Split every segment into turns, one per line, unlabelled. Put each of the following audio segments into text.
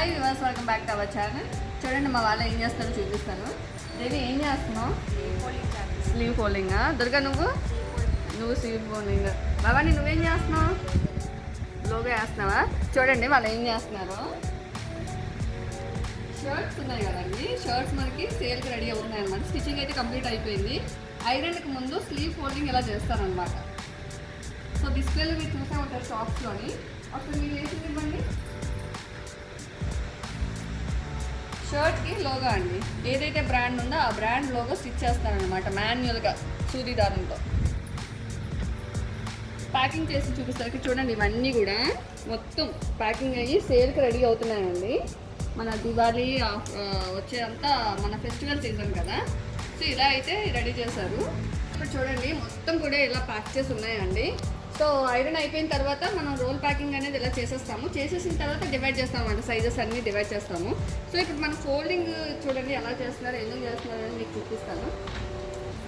Hi viewers, welcome back to our channel. చూడండి మా వాళ్ళు ఏం చేస్తారో చూపిస్తాను. దేవి ఏం చేస్తున్నావు? Slew folding. దుర్గా నువ్వు స్లీవ్ ఫోల్డింగ్. భవాని నువ్వేం చేస్తున్నావు? లోగా వేస్తున్నావా? చూడండి వాళ్ళు ఏం చేస్తున్నారు. షర్ట్స్ ఉన్నాయి కదండి, షర్ట్స్ మనకి సేల్కి రెడీ అవుతున్నాయి అనమాట. స్టిచ్చింగ్ అయితే కంప్లీట్ అయిపోయింది. ఐరన్కి ముందు స్లీవ్ ఫోల్డింగ్ ఇలా చేస్తారనమాట. సో డిస్ప్లేలో మీరు చూసే ఉంటారు షాప్స్లోని. అప్పుడు మీరు వేసింది ఇవ్వండి. షర్ట్కి లోగో అండి, ఏదైతే బ్రాండ్ ఉందో ఆ బ్రాండ్ లోగో స్టిచ్ చేస్తారనమాట మాన్యువల్గా సూదిదారంతో. ప్యాకింగ్ చేసి చూపిస్తారు. చూడండి ఇవన్నీ కూడా మొత్తం ప్యాకింగ్ అయ్యి సేల్కి రెడీ అవుతున్నాయండి. మన దివాళీ వచ్చేదంతా మన ఫెస్టివల్ సీజన్ కదా, సో ఇలా అయితే రెడీ చేశారు. ఇప్పుడు చూడండి మొత్తం కూడా ఇలా ప్యాక్ చేసి ఉన్నాయండి. సో ఐరన్ అయిపోయిన తర్వాత మనం రోల్ ప్యాకింగ్ అనేది ఇలా చేసేస్తాము. చేసేసిన తర్వాత డివైడ్ చేస్తాము అంటే సైజెస్ అన్నీ డివైడ్ చేస్తాము. సో ఇప్పుడు మన ఫోల్డింగ్ చూడండి ఎలా చేస్తున్నారు, ఎందుకు చేస్తున్నారు అని మీకు చూపిస్తాను.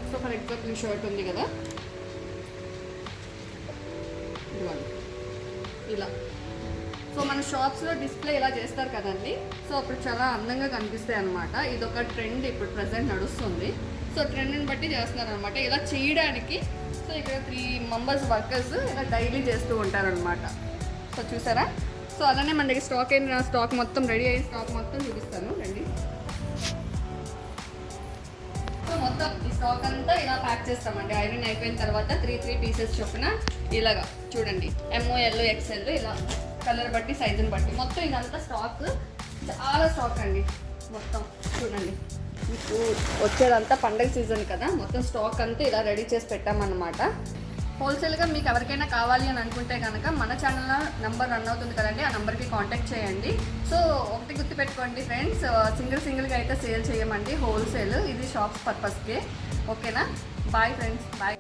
సో ఫర్ ఎగ్జాంపుల్ ఈ షర్ట్ ఉంది కదా, ఇలా. సో మన షాప్స్లో డిస్ప్లే ఇలా చేస్తారు కదండి. సో అప్పుడు చాలా అందంగా కనిపిస్తాయి అనమాట. ఇదొక ట్రెండ్ ఇప్పుడు ప్రజెంట్ నడుస్తుంది. సో ట్రెండ్ని బట్టి చేస్తున్నారు అనమాట. ఇలా చేయడానికి సో ఇక్కడ 3 మెంబర్స్ వర్కర్స్ ఇలా డైలీ చేస్తూ ఉంటారనమాట. సో చూసారా? సో అలానే మన దగ్గర స్టాక్ అయిన స్టాక్ మొత్తం రెడీ అయిన స్టాక్ మొత్తం చూపిస్తాను రండి. సో మొత్తం ఈ స్టాక్ అంతా ఇలా ప్యాక్ చేస్తామండి. ఐరన్ అయిపోయిన తర్వాత 3 పీసెస్ చొప్పున ఇలాగా చూడండి, MOL XL ఇలా కలర్ బట్టి సైజుని బట్టి మొత్తం ఇదంతా స్టాక్, చాలా స్టాక్ అండి. మొత్తం చూడండి, మీకు వచ్చేదంతా పండగ సీజన్ కదా, మొత్తం స్టాక్ అంతా ఇలా రెడీ చేసి పెట్టామన్నమాట. హోల్సేల్గా మీకు ఎవరికైనా కావాలి అని అనుకుంటే కనుక మన ఛానల్లో నెంబర్ రన్ అవుతుంది కదండి, ఆ నెంబర్కి కాంటాక్ట్ చేయండి. సో ఒకటి గుర్తుపెట్టుకోండి ఫ్రెండ్స్, సింగిల్గా అయితే సేల్ చేయమండి, హోల్సేల్. ఇది షాప్స్ పర్పస్కే. ఓకేనా? Bye friends, bye.